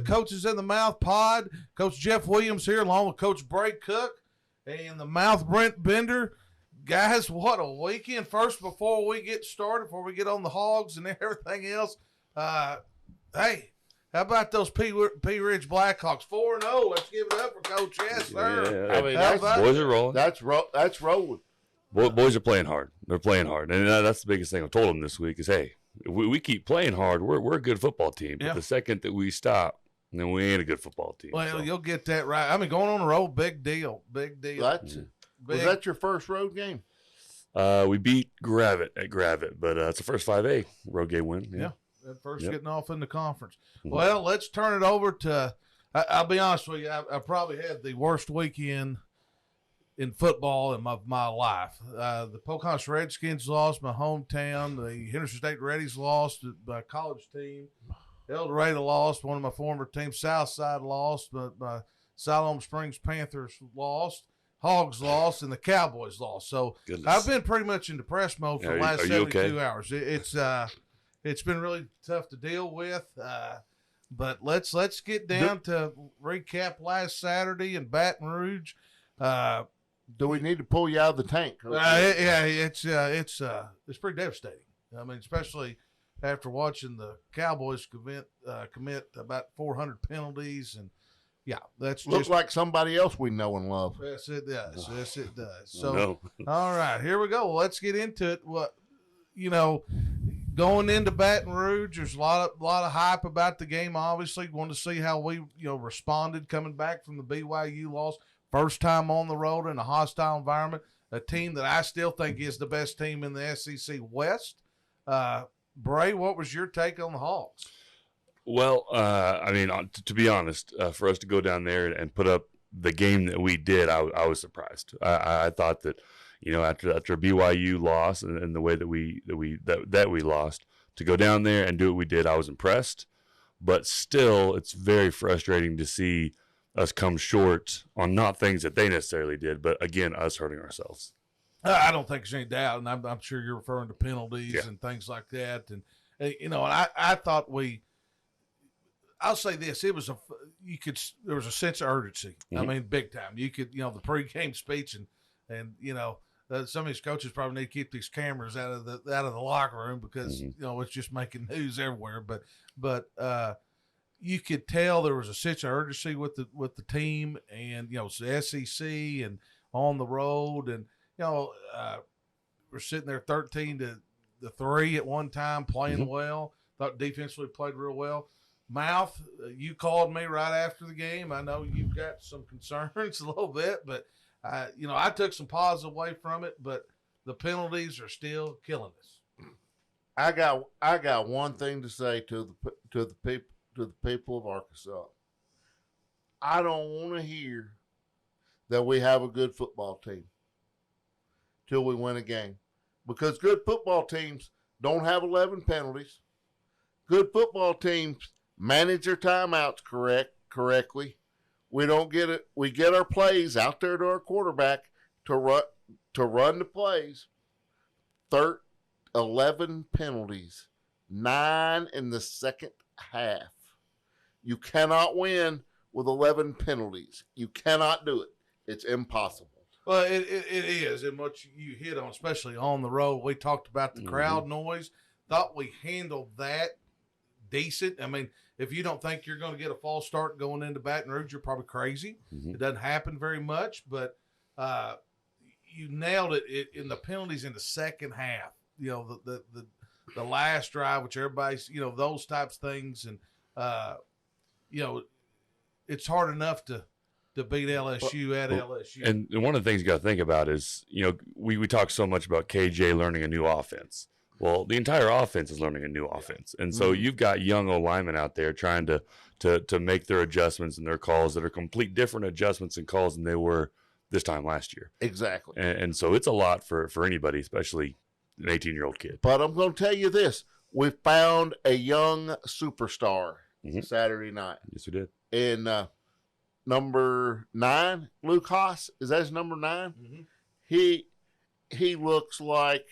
Coaches in the Mouth pod. Coach Jeff Williams here along with Coach Bray Cook and the Mouth Brent Bender. Guys, what a weekend. First, before we get started, before we get on the Hogs and everything else, hey, how about those Pea Ridge Blackhawks? 4-0. Let's give it up for Coach. Yes, sir. Yeah, I mean, boys are rolling. That's rolling. Boys are playing hard. They're playing hard. And that's the biggest thing I've told them this week is, hey, if we keep playing hard, we're a good football team. But the second that we stop, then we ain't a good football team. Well, you'll get that right. I mean, going on the road, big deal. Big deal. Was that your first road game? We beat Gravett at Gravett, but it's the first 5A road game win. Yeah. At first getting off in the conference. Well, let's turn it over to I'll be honest with you, I probably had the worst weekend in football in my life. The Pocahontas Redskins lost, my hometown. The Henderson State Reddies lost, my college team. El Dorado lost, one of my former teams. Southside lost, but my Siloam Springs Panthers lost. Hogs lost, and the Cowboys lost. So I've been pretty much in depressed mode for the last 72 hours. It's been really tough to deal with. But let's get down to recap last Saturday in Baton Rouge. Do we need to pull you out of the tank? It's pretty devastating. I mean, especially after watching the Cowboys commit about 400 penalties, and that's looks like somebody else we know and love. Yes, it does. Yes, it does. So, all right, here we go. Let's get into it. Going into Baton Rouge, there's a lot of hype about the game. Obviously, wanted to see how we responded coming back from the BYU loss. First time on the road in a hostile environment. A team that I still think is the best team in the SEC West. Bray, what was your take on the Hawks? Well, I mean, to be honest, for us to go down there and put up the game that we did, I was surprised. I thought that, after BYU loss and the way that we lost, to go down there and do what we did, I was impressed. But still, it's very frustrating to see us come short on not things that they necessarily did, but again, us hurting ourselves. I don't think there's any doubt, and I'm sure you're referring to penalties and things like that. And I thought I'll say this: there was a sense of urgency. I mean, big time. You could, the pregame speech and some of these coaches probably need to keep these cameras out of the locker room because it's just making news everywhere. But you could tell there was a sense of urgency with the team, and it's the SEC and on the road, and we're sitting there 13-3 at one time, playing well. Thought defensively played real well. Mouth, you called me right after the game. I know you've got some concerns a little bit, but I took some positive away from it. But the penalties are still killing us. I got one thing to say to the people of Arkansas. I don't want to hear that we have a good football team till we win a game, because good football teams don't have 11 penalties. Good football teams manage their timeouts correctly. We don't get it. We get our plays out there to our quarterback to run the plays. 11 penalties, 9 in the second half. You cannot win with 11 penalties. You cannot do it. It's impossible. Well, it is, and what you hit on, especially on the road. We talked about the crowd noise. Thought we handled that decent. I mean, if you don't think you're going to get a false start going into Baton Rouge, you're probably crazy. It doesn't happen very much, but you nailed it in the penalties in the second half. The last drive, which everybody's, those types of things, and it's hard enough to beat LSU at LSU. And one of the things you got to think about is, we talk so much about KJ learning a new offense. Well, the entire offense is learning a new offense. And so you've got young O-linemen out there trying to make their adjustments and their calls that are complete different adjustments and calls than they were this time last year. Exactly. And so it's a lot for anybody, especially an 18-year-old kid. But I'm going to tell you this. We found a young superstar Saturday night. Yes, we did. And number 9, Luke Haas, is that his number 9? He looks like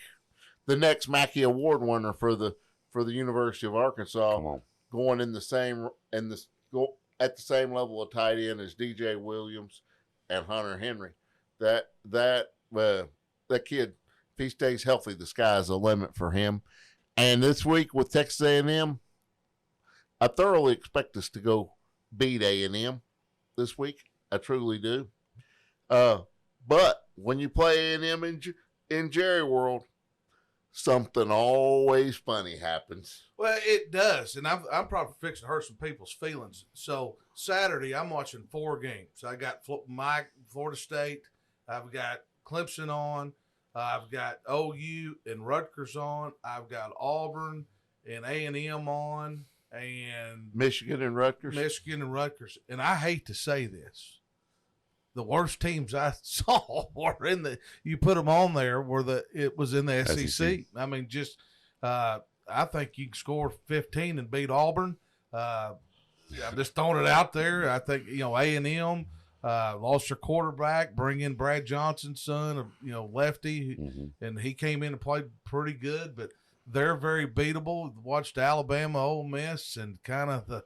the next Mackey Award winner for the University of Arkansas, going in the same at the same level of tight end as DJ Williams and Hunter Henry. That kid, if he stays healthy, the sky's the limit for him. And this week with Texas A&M, I thoroughly expect us to go beat A&M this week. I truly do. But when you play A&M in Jerry World, something always funny happens. Well, it does, and I'm probably fixing to hurt some people's feelings. So Saturday, I'm watching 4 games. I got Florida State. I've got Clemson on. I've got OU and Rutgers on. I've got Auburn and A&M on, and Michigan and Rutgers. And I hate to say this, the worst teams I saw were you put them on there it was in the SEC. I mean, just I think you can score 15 and beat Auburn. I'm just throwing it out there. I think A&M lost their quarterback, bring in Brad Johnson's son, lefty, and he came in and played pretty good. But they're very beatable. Watched Alabama, Ole Miss, and kind of the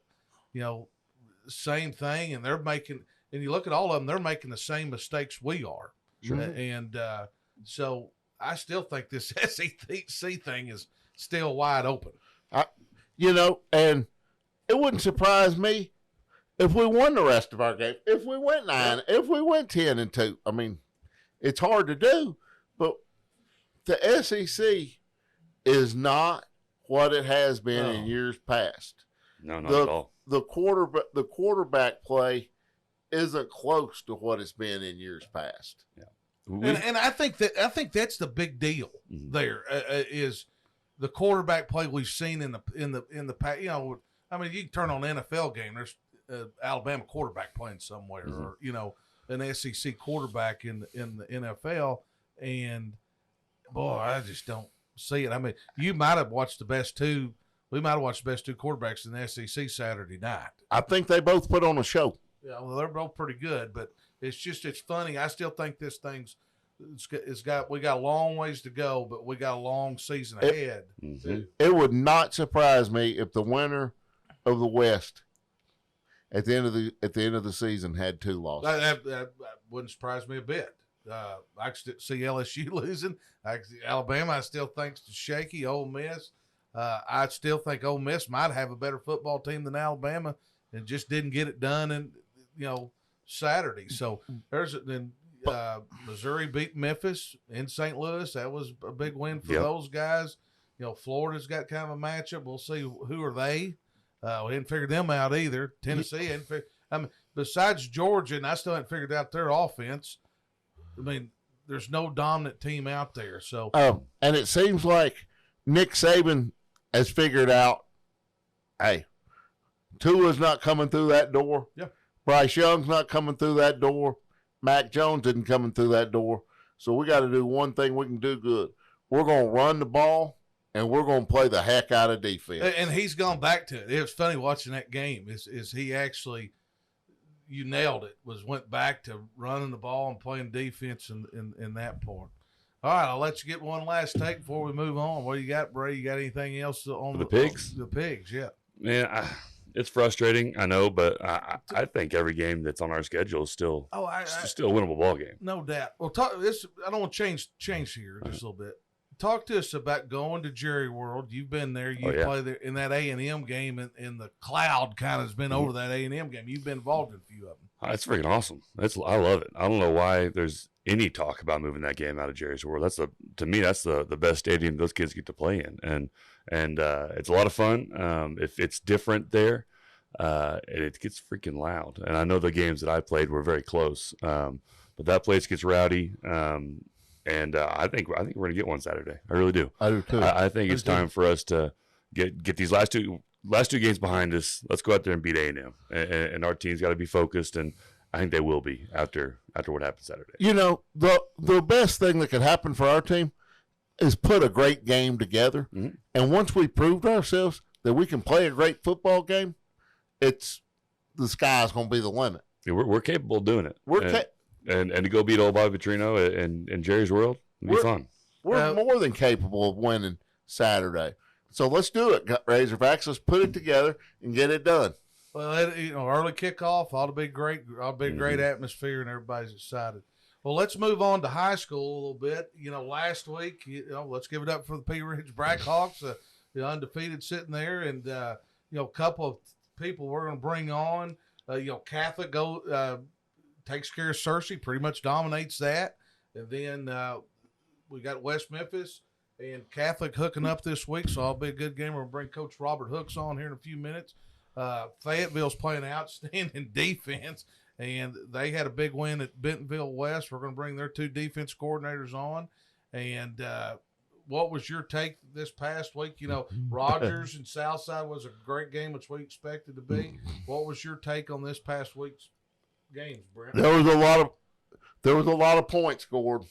same thing. And they're making. And you look at all of them, they're making the same mistakes we are. Sure. And so I still think this SEC thing is still wide open. And it wouldn't surprise me if we won the rest of our game. If we went 9, if we went 10-2. I mean, it's hard to do, but the SEC is not what it has been in years past. No, not at all. The quarterback play isn't close to what it's been in years past. Yeah. And I think that's the big deal there is the quarterback play we've seen in the past. I mean, you can turn on an NFL game. There's Alabama quarterback playing somewhere, or an SEC quarterback in the NFL, and boy, I just don't see it. I mean, you might have watched the best two. We might have watched the best 2 quarterbacks in the SEC Saturday night. I think they both put on a show. Yeah, well, they're both pretty good, but it's funny. I still think this thing's we got a long ways to go, but we got a long season ahead. It would not surprise me if the winner of the West at the end of the season had 2 losses. That wouldn't surprise me a bit. I could see LSU losing. Alabama, I still think is shaky. Ole Miss, I still think Ole Miss might have a better football team than Alabama, and just didn't get it done in Saturday. So Missouri beat Memphis in St. Louis. That was a big win for those guys. Florida's got kind of a matchup. We'll see who are they. We didn't figure them out either. Tennessee besides Georgia, and I still haven't figured out their offense. I mean, there's no dominant team out there. So and it seems like Nick Saban has figured out, hey, Tua's not coming through that door. Yeah. Bryce Young's not coming through that door. Mac Jones isn't coming through that door. So we got to do one thing we can do good. We're going to run the ball, and we're going to play the heck out of defense. And he's gone back to it. It was funny watching that game. Is he actually, you nailed it, went back to running the ball and playing defense in that part. All right, I'll let you get one last take before we move on. What do you got, Bray? You got anything else on the pigs? The pigs, yeah. Man, it's frustrating, I know, but I think every game that's on our schedule is still still a winnable ball game. No doubt. Well, I don't want to change here just a little bit. Talk to us about going to Jerry World. You've been there. You play there in that A&M game, and the cloud kind of has been over that A&M game. You've been involved in a few of them. It's freaking awesome. I love it. I don't know why there's any talk about moving that game out of Jerry's World. To me, that's the best stadium those kids get to play in, and it's a lot of fun. If it's different there, it gets freaking loud. And I know the games that I played were very close, but that place gets rowdy. And I think we're gonna get one Saturday. I really do. I do too. I think it's time for us to get these last two games behind us. Let's go out there and beat A&M, and our team's got to be focused. And I think they will be after what happens Saturday. The best thing that could happen for our team is put a great game together. Mm-hmm. And once we proved ourselves that we can play a great football game, the sky's going to be the limit. Yeah, we're capable of doing it. And to go beat old Bobby Petrino in Jerry's World would be fun. We're more than capable of winning Saturday. So let's do it, Razorbacks. Let's put it together and get it done. Well, early kickoff ought to be great. Ought to be a great atmosphere, and everybody's excited. Well, let's move on to high school a little bit. Last week, let's give it up for the Pea Ridge Blackhawks, the undefeated sitting there, and a couple of people we're going to bring on. Catholic takes care of Searcy, pretty much dominates that, and then we got West Memphis and Catholic hooking up this week, so it'll be a good game. We'll bring Coach Robert Hooks on here in a few minutes. Fayetteville's playing outstanding defense, and they had a big win at Bentonville West. We're going to bring their 2 defense coordinators on. And what was your take this past week? Rogers and Southside was a great game, which we expected to be. What was your take on this past week's games, Brent? There was a lot of points scored.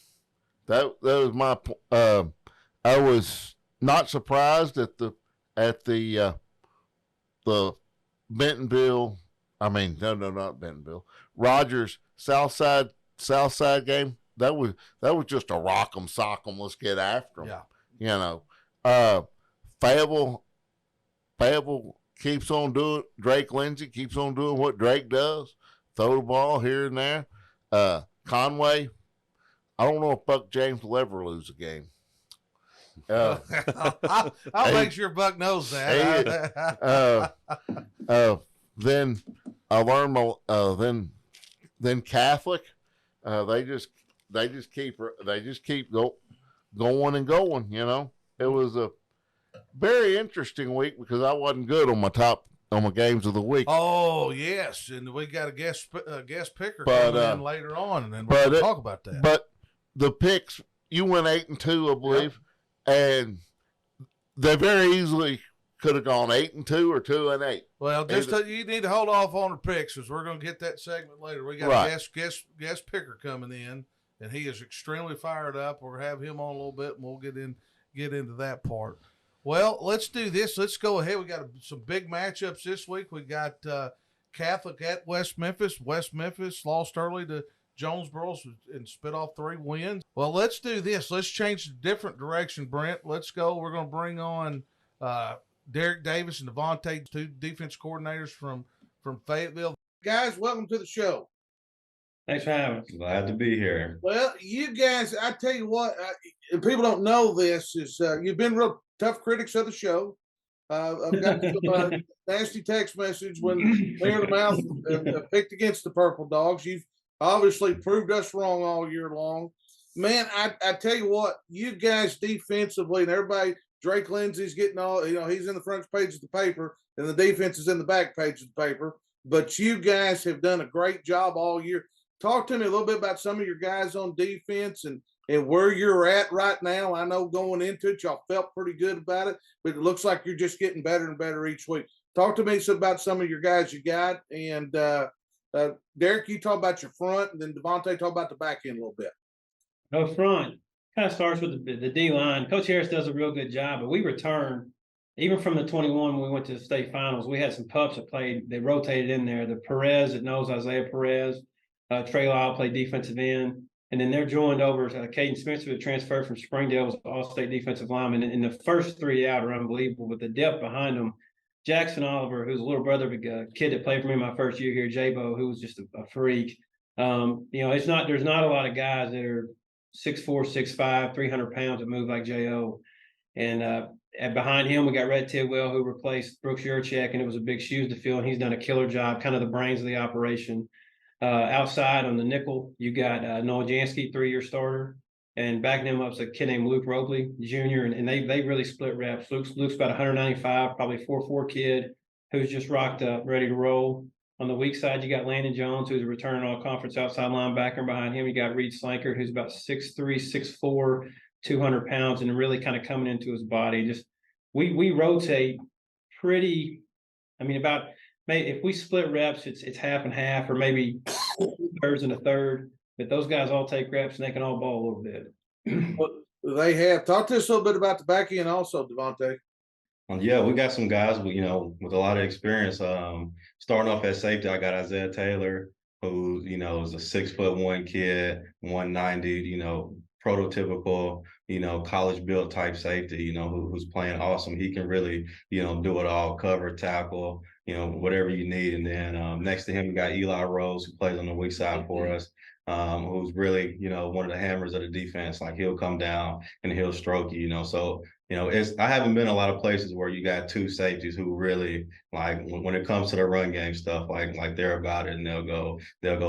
That was my. I was not surprised at the Bentonville. Not Bentonville. Rogers Southside game. That was just a rock 'em, sock 'em. Let's get after 'em. Yeah. Fayetteville keeps on doing. Drake Lindsay keeps on doing what Drake does. Throw the ball here and there. Conway. I don't know if Buck James will ever lose a game. I'll make sure Buck knows that. Then I learned then Catholic. They just keep going and going. It was a very interesting week because I wasn't good on my games of the week. Oh yes, and we got a guest picker coming in later on, and then we're going to talk about that. But the picks, you went 8-2, I believe, and they very easily could have gone 8-2 or 2-8. Well, you need to hold off on the picks because we're going to get that segment later. We got a guest picker coming in, and he is extremely fired up. We'll have him on a little bit, and we'll get into that part. Well, let's do this. Let's go ahead. We got some big matchups this week. We got Catholic at West Memphis. West Memphis lost early to Jonesboro and spit off 3 wins. Well, let's do this. Let's change a different direction, Brent. Let's go. We're going to bring on Derek Davis and Devontae, 2 defense coordinators from Fayetteville. Guys, welcome to the show. Thanks for having us. Glad to be here. Well, you guys, I tell you what, and people don't know this, is you've been real tough critics of the show. I've got some nasty text message when Mayor of the Mouth picked against the Purple Dogs. You've obviously proved us wrong all year long. Man, I tell you what, you guys defensively and everybody, Drake Lindsay's getting all, he's in the front page of the paper and the defense is in the back page of the paper. But you guys have done a great job all year. Talk to me a little bit about some of your guys on defense and where you're at right now. I know going into it, y'all felt pretty good about it, but it looks like you're just getting better and better each week. Talk to me about some of your guys you got. And Derek, you talk about your front, and then Devontae talk about the back end a little bit. Up front, kind of starts with the D-line. Coach Harris does a real good job, but we return, even from the 21 when we went to the state finals, we had some pups that played, they rotated in there. The Perez that knows Isaiah Perez, Trey Lyle played defensive end, and then they're joined over Caden Spencer, who transferred from Springdale, was all-state defensive lineman. And the first 3 out are unbelievable, but the depth behind them, Jackson Oliver, who's a little brother of a kid that played for me my first year here, J-Bo, who was just a freak. There's not a lot of guys that are 6'4", 6'5", 300 pounds that move like J.O. And behind him, we got Red Tidwell, who replaced Brooks Yurchek, and it was a big shoes to fill, and he's done a killer job, kind of the brains of the operation. Outside on the nickel, you got Noah Jansky, 3-year starter, and backing him up is a kid named Luke Robley Jr., and they really split reps. Luke's about 195, probably 4'4" kid who's just rocked up, ready to roll. On the weak side, you got Landon Jones, who's a returning all-conference outside linebacker. And behind him, you got Reed Slankert, who's about 6'3", 6'4", 200 pounds, and really kind of coming into his body. Just we rotate pretty. If we split reps, it's half and half, or maybe 2/3 and a third. But those guys all take reps, and they can all ball a little bit. Well, they have. Talk to us a little bit about the back end also, Devontae. Yeah, we got some guys with a lot of experience. Starting off at safety, I got Isaiah Taylor, who is a 6'1" kid, 190. Prototypical, college built type safety. Who's playing awesome. He can really, do it all: cover, tackle, whatever you need. And then next to him, we got Eli Rose, who plays on the weak side for us, who's really, one of the hammers of the defense. Like, he'll come down and he'll stroke you, so, I haven't been a lot of places where you got two safeties who really, like, when it comes to the run game stuff, like they're about it, and they'll go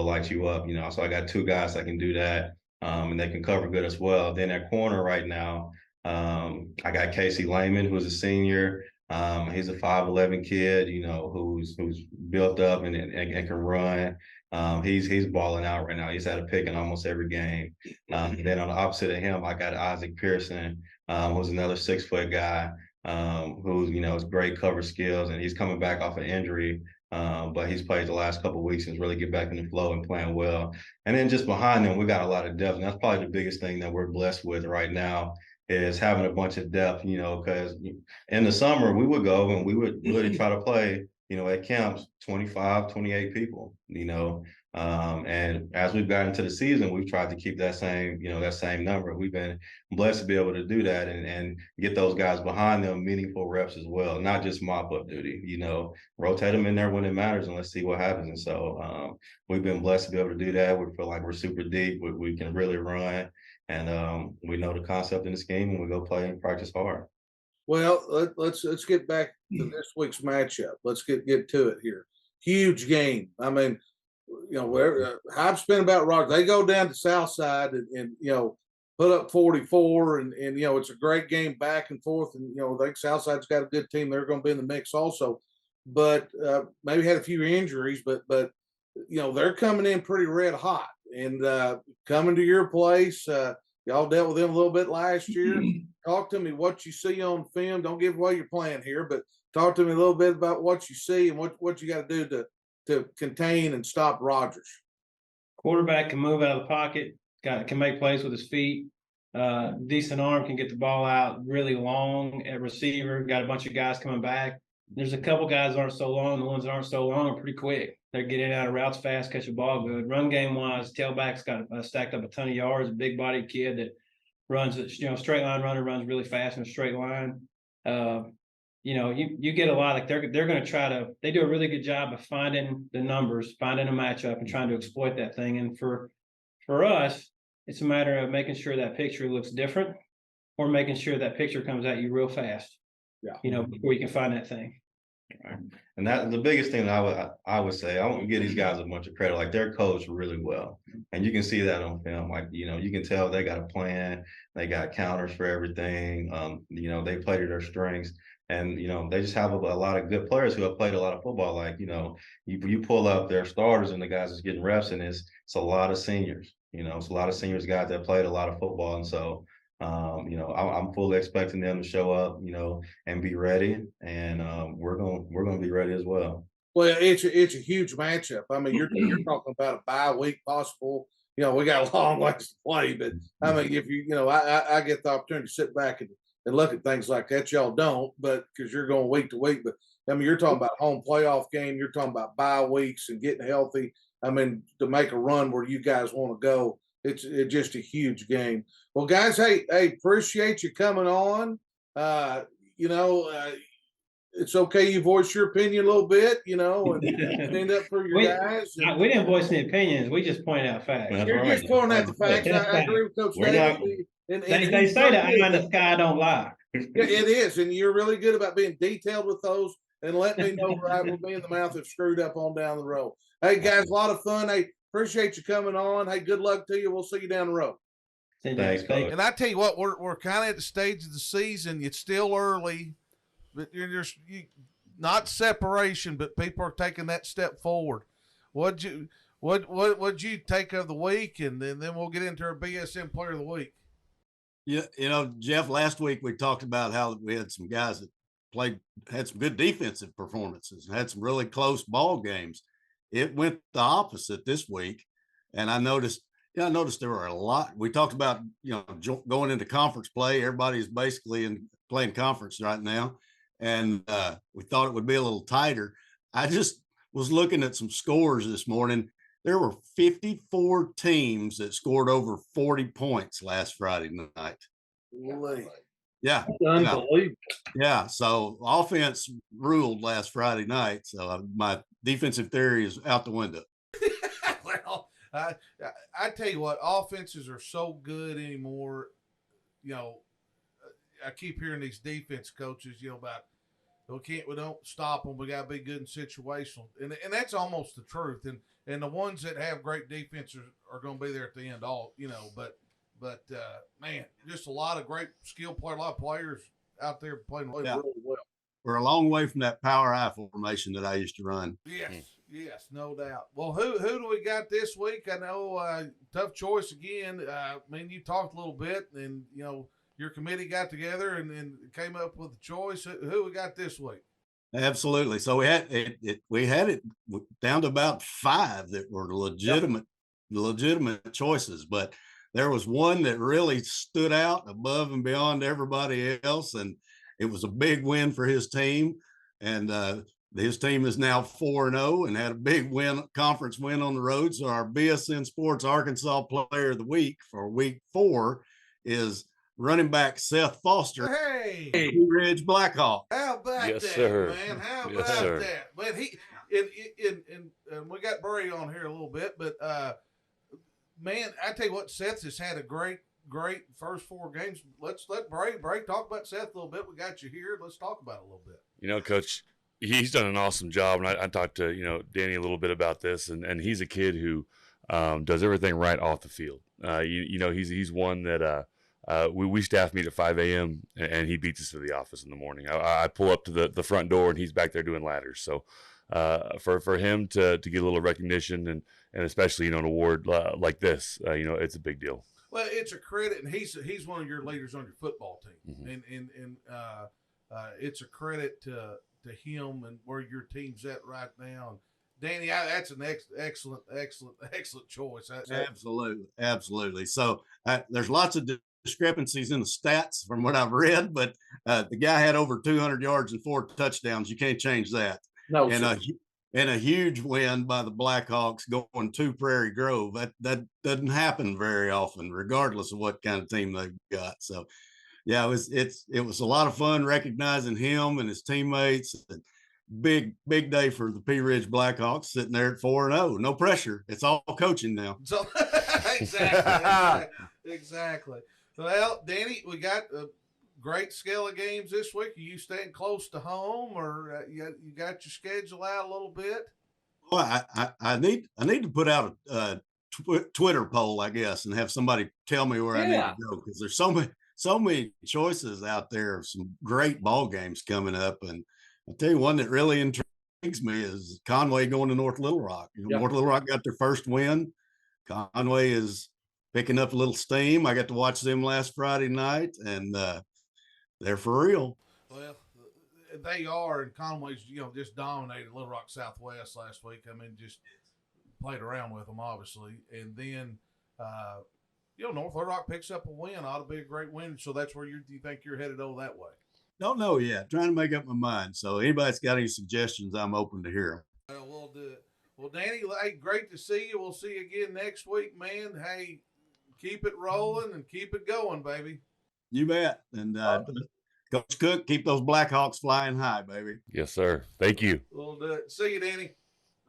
light you up, So I got two guys that can do that, and they can cover good as well. Then at corner right now, I got Casey Lehman, who's a senior. He's a 5'11" kid, who's built up and can run. He's balling out right now. He's had a pick in almost every game. Then on the opposite of him, I got Isaac Pearson, who's another 6-foot guy, who's has great cover skills, and he's coming back off an injury. But he's played the last couple of weeks and really get back in the flow and playing well. And then just behind them, we got a lot of depth, and that's probably the biggest thing that we're blessed with right now, is having a bunch of depth, because in the summer we would go and we would really try to play, at camps, 25, 28 people, and as we've gotten into the season, we've tried to keep that same number. We've been blessed to be able to do that and get those guys behind them meaningful reps as well, not just mop up duty, rotate them in there when it matters, and let's see what happens. And so we've been blessed to be able to do that. We feel like we're super deep. We can really run. And we know the concept in the scheme, and we go play and practice hard. Well, let's get back to this week's matchup. Let's get to it here. Huge game. I mean, where Hype's been about Rock. They go down to Southside and put up 44, and it's a great game back and forth. And I think Southside's got a good team. They're going to be in the mix also, but maybe had a few injuries, but they're coming in pretty red hot and coming to your place. Y'all dealt with them a little bit last year. Talk to me what you see on film. Don't give away your plan here, but talk to me a little bit about what you see and what you got to do to contain and stop Rogers. Quarterback can move out of the pocket, can make plays with his feet. Decent arm, can get the ball out really long at receiver. Got a bunch of guys coming back. There's a couple guys that aren't so long. The ones that aren't so long are pretty quick. They're getting out of routes fast, catch a ball good. Run game wise, tailback's got stacked up a ton of yards. A big bodied kid that runs, straight line runner, runs really fast in a straight line. You get a lot, like they're going to try to. They do a really good job of finding the numbers, finding a matchup, and trying to exploit that thing. And for us, it's a matter of making sure that picture looks different, or making sure that picture comes at you real fast. Yeah. Before you can find that thing. Right. And that's the biggest thing that I would say. I want to give these guys a bunch of credit. Like, they're coached really well, and you can see that on film. Like, you can tell they got a plan. They got counters for everything. They play to their strengths, and they just have a lot of good players who have played a lot of football. Like, you pull up their starters and the guys that's getting reps, and it's a lot of seniors. It's a lot of seniors, guys that played a lot of football, and so. I'm fully expecting them to show up, and be ready, and we're going to be ready as well. Well, it's a huge matchup. I mean, you're talking about a bye week possible. We got a long ways to play, but I mean, if I get the opportunity to sit back and look at things like that. Y'all don't, but because you're going week to week. But I mean, you're talking about home playoff game. You're talking about bye weeks and getting healthy. I mean, to make a run where you guys want to go. It's just a huge game. Well, guys, hey, appreciate you coming on. It's okay you voice your opinion a little bit, and stand up for your guys. We didn't voice any opinions. We just pointed out facts. You're just pointing out the facts. I agree with Coach Daly. They say that eye in the sky don't lie. It is, and you're really good about being detailed with those and letting me know right with me in the mouth if screwed up on down the road. Hey, guys, a lot of fun. Hey, appreciate you coming on. Hey, good luck to you. We'll see you down the road. Thanks, Coach. And I tell you what, we're kind of at the stage of the season. It's still early, but you're not separation, but people are taking that step forward. What'd you take of the week, and then we'll get into our BSM Player of the Week. Yeah, Jeff, last week we talked about how we had some guys that had some good defensive performances and had some really close ball games. It went the opposite this week, and I noticed there were a lot. We talked about going into conference play. Everybody's basically playing conference right now, and we thought it would be a little tighter. I just was looking at some scores this morning. There were 54 teams that scored over 40 points last Friday night. Really? Yeah. Unbelievable. Yeah. So offense ruled last Friday night. So my defensive theory is out the window. Well, I tell you what, offenses are so good anymore. You know, I keep hearing these defense coaches, about we don't stop them. We got to be good and situational, and that's almost the truth. And the ones that have great defenses are going to be there at the end. But man, just a lot of great skill players, a lot of players out there playing really well. We're a long way from that power I formation that I used to run. Yes, no doubt. Well, who do we got this week? I know tough choice again. I mean, you talked a little bit, and your committee got together and came up with a choice. Who we got this week? Absolutely. So we had it down to about 5 that were legitimate choices, but there was one that really stood out above and beyond everybody else, and it was a big win for his team. And his team is now 4-0 and had a big conference win on the road. So our BSN Sports Arkansas Player of the Week for week 4 is running back Seth Foster. Hey, Blue Ridge Blackhawk. How about Yes, that, sir. man? How Yes, about sir. that? But and we got Bray on here a little bit, but man, I tell you what, Seth has had a great first 4 games. Let's let Bray talk about Seth a little bit. We got you here. Let's talk about it a little bit. Coach, he's done an awesome job, and I talked to Danny a little bit about this, and he's a kid who does everything right off the field. He's one that we staff meet at 5 a.m. and he beats us to the office in the morning. I pull up to the front door and he's back there doing ladders. So for him to get a little recognition and especially an award like this, it's a big deal. Well, it's a credit, and he's one of your leaders on your football team, Mm-hmm. and it's a credit to him and where your team's at right now. And Danny, that's an excellent choice. Absolutely. So there's lots of discrepancies in the stats from what I've read, but the guy had over 200 yards and 4 touchdowns. You can't change that. No, and a huge win by the Blackhawks going to Prairie Grove. That doesn't happen very often, regardless of what kind of team they've got. So, yeah, it was a lot of fun recognizing him and his teammates. Big day for the P Ridge Blackhawks, sitting there at 4-0. No pressure. It's all coaching now. So exactly. Well, Danny, we got a great scale of games this week. Are you staying close to home, or you got your schedule out a little bit? Well, I need to put out a Twitter poll, I guess, and have somebody tell me where I need to go, because there's so many choices out there of some great ball games coming up. And I'll tell you one that really intrigues me is Conway going to North Little Rock. North Little Rock got their first win. Conway is picking up a little steam. I got to watch them last Friday night, and they're for real. Well, they are, and Conway's just dominated Little Rock Southwest last week. I mean, just played around with them, obviously, and then North Little Rock picks up a win. Ought to be a great win. So that's where you think you're headed over that way? Don't know yet. Trying to make up my mind. So anybody's got any suggestions, I'm open to hear them. Well, we'll do it. Well, Danny, hey, great to see you. We'll see you again next week, man. Hey, keep it rolling and keep it going, baby. You bet. And Coach Cook, keep those Blackhawks flying high, baby. Yes, sir. Thank you. We'll do it. See you, Danny.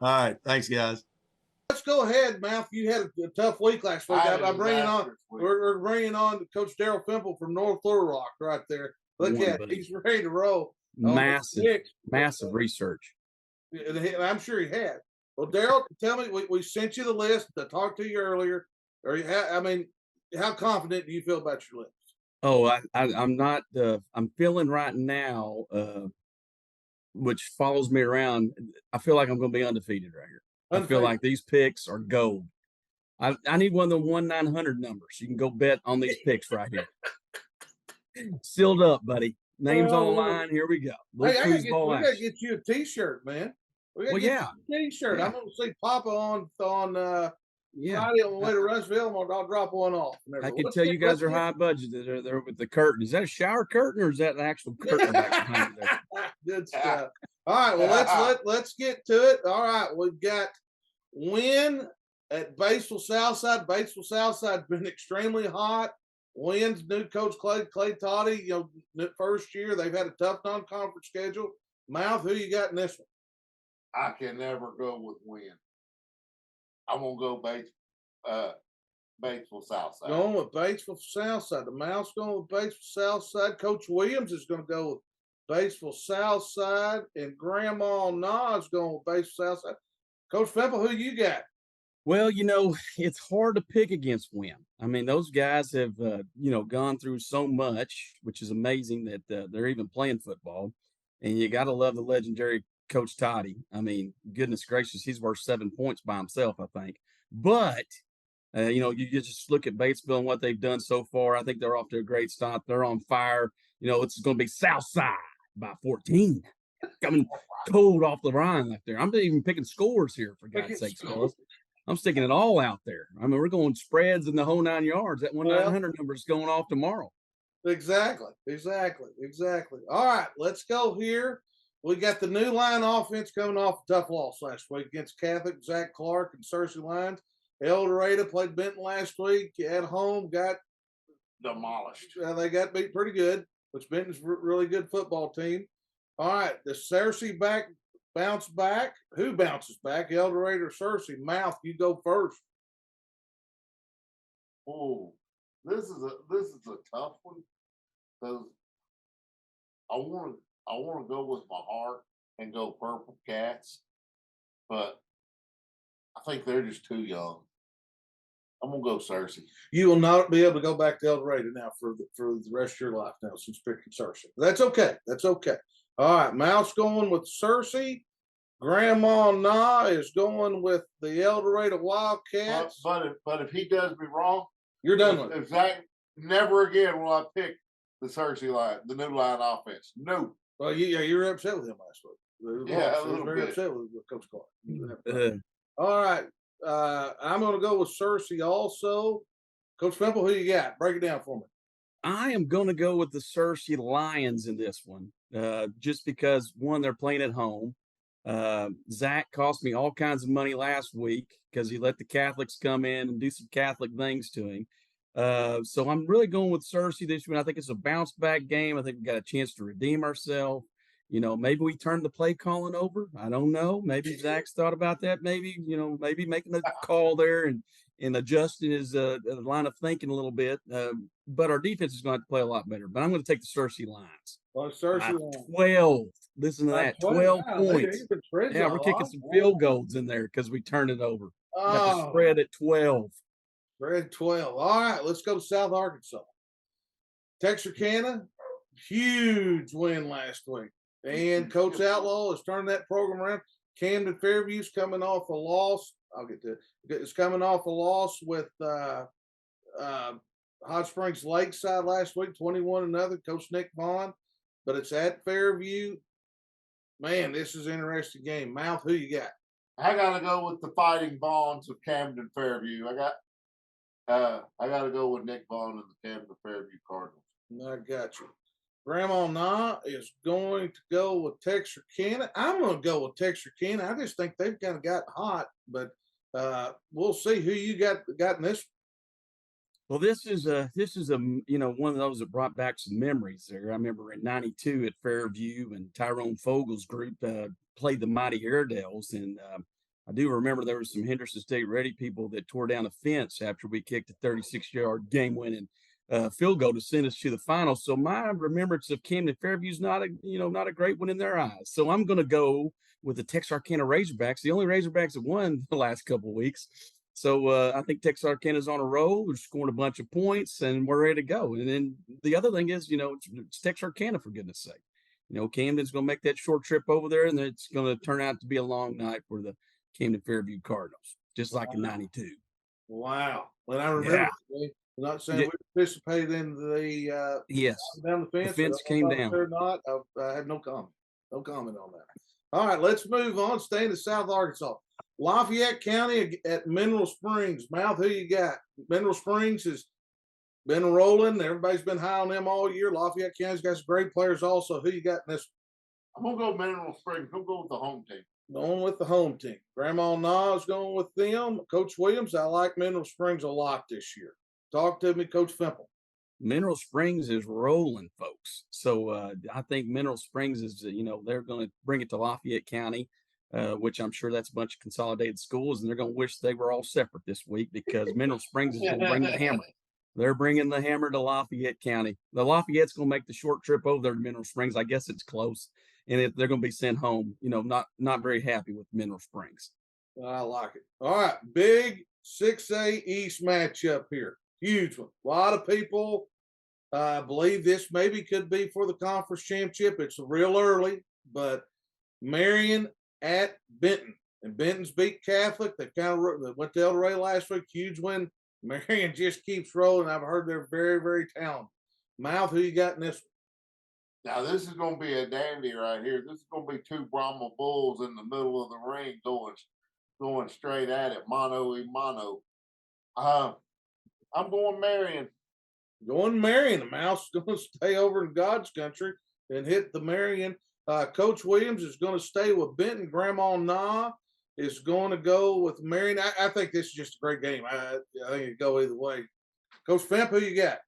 All right. Thanks, guys. Let's go ahead, Mouth. You had a tough week last week. I'm bringing on. We're bringing on Coach Daryl Fimple from North Little Rock right there. Look at it. He's ready to roll. Massive research. And I'm sure he had. Well, Daryl, tell me, we sent you the list to talk to you earlier. How confident do you feel about your list? Oh, I'm not. I'm feeling right now, which follows me around. I feel like I'm going to be undefeated right here. I feel like these picks are gold. I need one of the 1-900 numbers. You can go bet on these picks right here. Sealed up, buddy. Names on the line. Here we go. We got to get you a T-shirt, man. We got to get you a T-shirt. Yeah. I'm going to see Papa on Friday on the way to Rushville. I'll drop one off. I can tell you guys are high budget. They're with the curtain. Is that a shower curtain or is that an actual curtain back behind there? Good stuff. All right. Well, let's get to it. All right. We've got win at Batesville Southside. Batesville Southside's been extremely hot. Wins, new coach Clay Toddy, first year. They've had a tough non-conference schedule. Mouth, who you got in this one? I can never go with Win. I'm gonna go Batesville Southside. Going with Batesville Southside. The Mouth's going with Batesville Southside. Coach Williams is going to go with Batesville Southside, and Grandma Nod's going with Batesville Southside. Coach Fempel, who you got? Well, it's hard to pick against Win. I mean, those guys have, gone through so much, which is amazing that they're even playing football. And you got to love the legendary Coach Toddy. I mean, goodness gracious, he's worth 7 points by himself, I think. But, you just look at Batesville and what they've done so far. I think they're off to a great start. They're on fire. It's going to be Southside by 14. Coming cold off the line up there. I'm not even picking scores here, for God's sakes, fellas. I'm sticking it all out there. I mean, we're going spreads in the whole 9 yards. That 1-900 number is going off tomorrow. Exactly. All right, let's go here. We got the new line offense coming off a tough loss last week against Catholic, Zach Clark, and Searcy Lions. El Dorado played Benton last week at home, got Demolished. they got beat pretty good, which Benton's a really good football team. All right, the Searcy bounce back. Who bounces back? El Dorado or Searcy? Mouth, you go first. Oh, this is a tough one because I want to go with my heart and go Purple Cats, but I think they're just too young. I'm gonna go Searcy. You will not be able to go back to El Dorado now for the rest of your life now since picking Searcy. That's okay. All right, Mouth's going with Searcy. Grandma Na is going with the El Dorado Wildcats. But if he does me wrong, You're done with it. if Zach, never again will I pick the Searcy line, the new line offense. No. Well, you were upset with him last week. Yeah, He a was little very bit. upset with Coach Clark. All right, I'm going to go with Searcy also. Coach Fempel, who you got? Break it down for me. I am going to go with the Searcy Lions in this one, just because, one, they're playing at home. Zach cost me all kinds of money last week because he let the Catholics come in and do some Catholic things to him. So I'm really going with Searcy this one. I think it's a bounce back game. I think we got a chance to redeem ourselves. Maybe we turn the play calling over. I don't know. Maybe Zach's thought about that. Maybe making a call there and adjusting his line of thinking a little bit. But our defense is going to have to play a lot better. But I'm going to take the Searcy Lions. Well, Searcy 12. Listen to that. 12 points. Yeah, we're kicking some field goals. goals in there because we turned it over. Got the Oh, spread at 12. spread 12. All right, let's go to South Arkansas. Texarkana, huge win last week. And Coach Outlaw has turned that program around. Camden Fairview's coming off a loss. I'll get to it. It's coming off a loss with Hot Springs Lakeside last week, 21-0. Coach Nick Vaughn, but it's at Fairview. Man, this is an interesting game. Mouth, who you got? I gotta go with the Fighting Vaughns of Camden Fairview. I gotta go with Nick Vaughn and the Camden Fairview Cardinals. I got you. Grandma Na is going to go with Texarkana. I'm going to go with Texarkana. I just think they've kind of got hot, but we'll see who you got in this. Well, this is one of those that brought back some memories there. I remember in '92 at Fairview and Tyrone Fogel's group played the Mighty Airedales, and I do remember there was some Henderson State Ready people that tore down a fence after we kicked a 36-yard game-winning field goal to send us to the final. So my remembrance of Camden Fairview is not a great one in their eyes. So I'm going to go with the Texarkana Razorbacks, the only Razorbacks that won the last couple of weeks. So I think Texarkana's on a roll. They're scoring a bunch of points, and we're ready to go. And then the other thing is, it's Texarkana, for goodness sake. Camden's going to make that short trip over there, and it's going to turn out to be a long night for the Camden Fairview Cardinals, just like in '92. Wow. Well, I remember. Yeah. I'm not saying we participated in the yes down the fence. The fence came down. Or not, I have no comment. No comment on that. All right, let's move on. Staying in South Arkansas. Lafayette County at Mineral Springs. Mouth, who you got? Mineral Springs has been rolling. Everybody's been high on them all year. Lafayette County's got some great players also. Who you got in this? I'm going to go Mineral Springs. I'm going to go with the home team. Going with the home team. Grandma Na's going with them. Coach Williams, I like Mineral Springs a lot this year. Talk to me, Coach Fempel. Mineral Springs is rolling, folks. So I think Mineral Springs is, they're going to bring it to Lafayette County, which I'm sure that's a bunch of consolidated schools, and they're going to wish they were all separate this week because Mineral Springs is going to bring the hammer. They're bringing the hammer to Lafayette County. The Lafayette's going to make the short trip over there to Mineral Springs. I guess it's close, and they're going to be sent home. Not very happy with Mineral Springs. I like it. All right, big 6A East matchup here. Huge one. A lot of people believe this maybe could be for the conference championship. It's real early, but Marion at Benton. And Benton's beat Catholic. They went to El Rey last week. Huge win. Marion just keeps rolling. I've heard they're very, very talented. Mouth, who you got in this one? Now, this is going to be a dandy right here. This is going to be two Brahma bulls in the middle of the ring going straight at it, mano a mano. I'm going Marion. Going Marion. The Mouse is going to stay over in God's country and hit the Marion. Coach Williams is going to stay with Benton. Grandma Na is going to go with Marion. I think this is just a great game. I think it go either way. Coach Femp, who you got?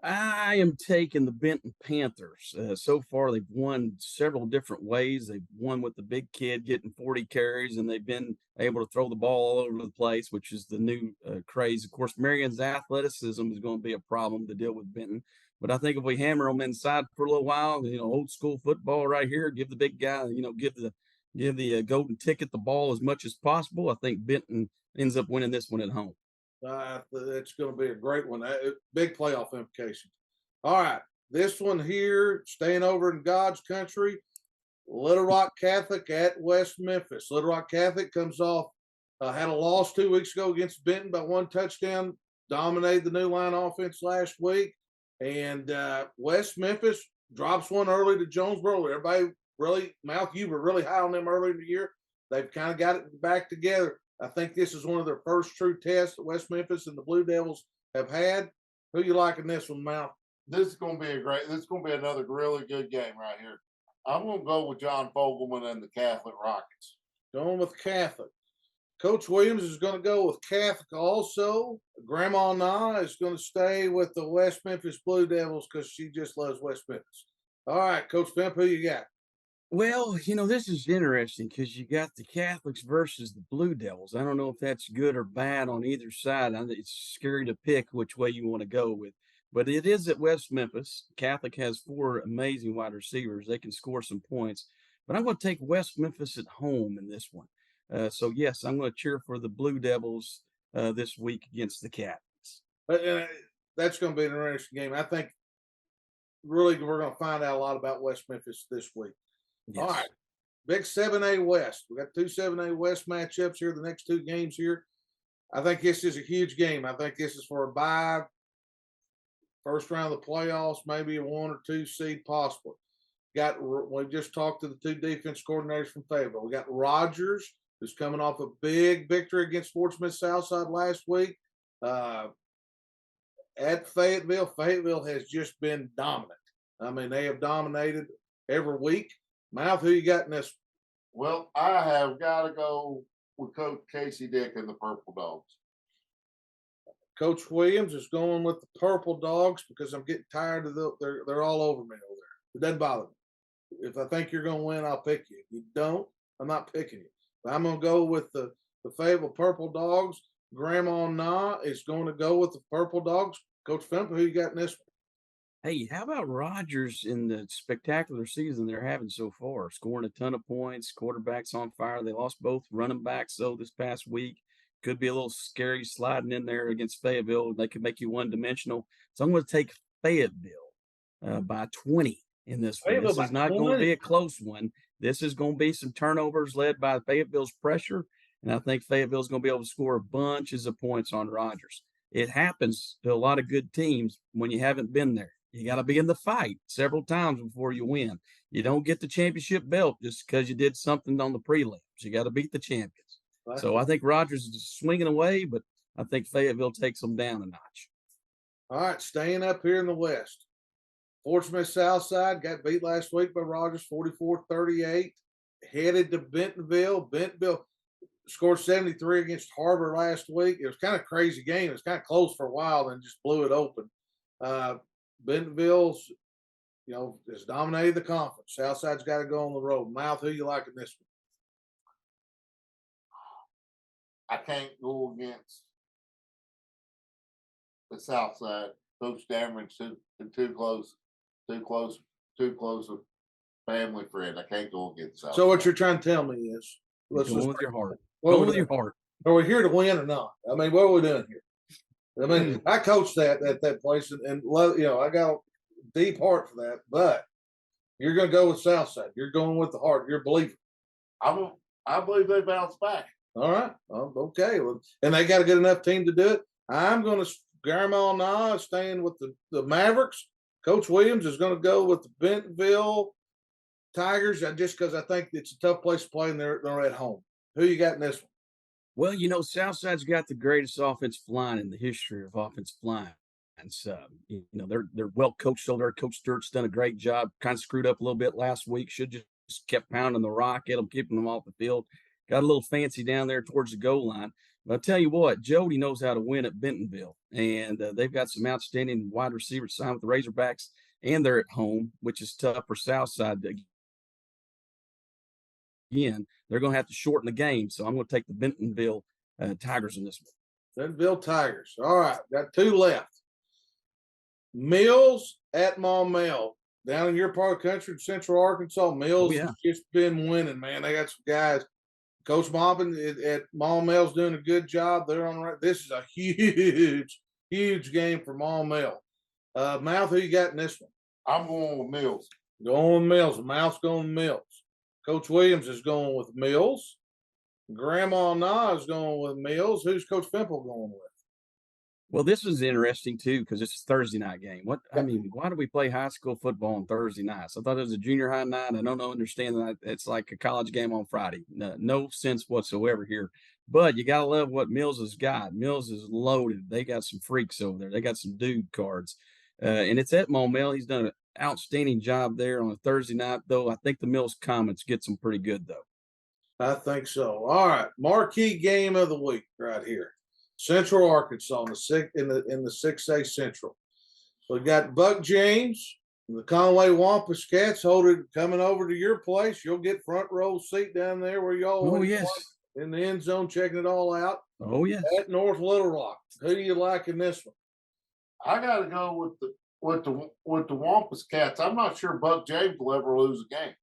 I am taking the Benton Panthers. So far, they've won several different ways. They've won with the big kid getting 40 carries, and they've been able to throw the ball all over the place, which is the new craze. Of course, Marion's athleticism is going to be a problem to deal with Benton. But I think if we hammer them inside for a little while, old school football right here, give the big guy, give the golden ticket the ball as much as possible. I think Benton ends up winning this one at home. It's going to be a great one. Big playoff implications. All right. This one here, staying over in God's country, Little Rock Catholic at West Memphis. Little Rock Catholic comes off, had a loss 2 weeks ago against Benton by 1 touchdown, dominated the new line offense last week. And West Memphis drops one early to Jonesboro. Everybody really, Mouth, you were really high on them early in the year. They've kind of got it back together. I think this is one of their first true tests that West Memphis and the Blue Devils have had. Who you like in this one, Mount? This is going to be another really good game right here. I'm going to go with John Fogelman and the Catholic Rockets. Going with Catholic. Coach Williams is going to go with Catholic also. Grandma Na is going to stay with the West Memphis Blue Devils because she just loves West Memphis. All right, Coach Pimp, who you got? Well, this is interesting because you got the Catholics versus the Blue Devils. I don't know if that's good or bad on either side. It's scary to pick which way you want to go with. But it is at West Memphis. Catholic has 4 amazing wide receivers. They can score some points. But I'm going to take West Memphis at home in this one. So, yes, I'm going to cheer for the Blue Devils this week against the Catholics. That's going to be an interesting game. I think really we're going to find out a lot about West Memphis this week. Yes. All right. Big 7A West. We got 2 7A West matchups here, the next 2 games here. I think this is a huge game. I think this is for a bye, first round of the playoffs, maybe a 1 or 2 seed possible. We just talked to the 2 defense coordinators from Fayetteville. We got Rogers, who's coming off a big victory against Fort Smith Southside last week. At Fayetteville, Fayetteville has just been dominant. I mean, they have dominated every week. Mouth, who you got in this? Well, I have got to go with Coach Casey Dick and the Purple Dogs. Coach Williams is going with the Purple Dogs because I'm getting tired of they're all over me over there. It doesn't bother me. If I think you're going to win, I'll pick you. If you don't, I'm not picking you. But I'm going to go with the Fayetteville Purple Dogs. Grandma Na is going to go with the Purple Dogs. Coach Femp, who you got in this one? Hey, how about Rogers in the spectacular season they're having so far? Scoring a ton of points, quarterbacks on fire. They lost both running backs, though, this past week. Could be a little scary sliding in there against Fayetteville. They could make you one-dimensional. So I'm going to take Fayetteville by 20 in this one. This is not going to be a close one. This is going to be some turnovers led by Fayetteville's pressure, and I think Fayetteville's going to be able to score bunches of points on Rogers. It happens to a lot of good teams when you haven't been there. You got to be in the fight several times before you win. You don't get the championship belt just because you did something on the prelims. You got to beat the champions. Right. So I think Rogers is swinging away, but I think Fayetteville takes them down a notch. All right, staying up here in the West. Fort Smith Southside got beat last week by Rogers, 44-38. Headed to Bentonville. Bentonville scored 73 against Harbor last week. It was kind of a crazy game. It was kind of close for a while and just blew it open. Bentonville's, has dominated the conference. Southside's got to go on the road. Mouth, who you like in this one? I can't go against the South Side. Coach Dameron's too close a family friend. I can't go against South So what Side. you're trying to tell me is, let's Go just with your heart. what Go are we with your doing? heart. Are we here to win or not? I mean, what are we doing here? I mean, I coached that place and I got a deep heart for that, but you're going to go with Southside. You're going with the heart. You're believing. I believe they bounce back. All right. Okay. Well, and they got a good enough team to do it. I'm going to Grandma Na staying with the Mavericks. Coach Williams is going to go with the Bentonville Tigers just because I think it's a tough place to play and they're at home. Who you got in this one? Well, Southside's got the greatest offensive line in the history of offensive line. And so, they're well coached over there. Coach Stewart's done a great job. Kind of screwed up a little bit last week. Should just kept pounding the rock at them, keeping them off the field. Got a little fancy down there towards the goal line. But I'll tell you what, Jody knows how to win at Bentonville. And they've got some outstanding wide receivers signed with the Razorbacks, and they're at home, which is tough for Southside to again, they're going to have to shorten the game. So I'm going to take the Bentonville Tigers in this one. Bentonville Tigers. All right. Got two left. Mills at Maumelle. Down in your part of the country, Central Arkansas. Mills has just been winning, man. They got some guys. Coach Maupin at Maumelle's doing a good job. They're on the right. This is a huge game for Maumelle. Mouth, who you got in this one? I'm going with Mills. Going with Mills. Mouth's going with Mills. Coach Williams is going with Mills. Grandma Na is going with Mills. Who's Coach Fimple going with? Well, this was interesting too because it's a Thursday night game. Why do we play high school football on Thursday nights? I thought it was a junior high night. I don't understand that it's like a college game on Friday. No sense whatsoever here. But you gotta love what Mills has got. Mills is loaded. They got some freaks over there. They got some dude cards, and it's at Maumelle. He's done an outstanding job there on a Thursday night, though. I think the Mills Comets gets them pretty good, though. I think so. All right, marquee game of the week right here. Central Arkansas in the 6A Central. We got Buck James, the Conway Wampus Cats coming over to your place. You'll get front row seat down there where y'all in the end zone checking it all out. Oh yes. At North Little Rock. Who do you like in this one? I got to go with the Wampus Cats. I'm not sure Buck James will ever lose a game.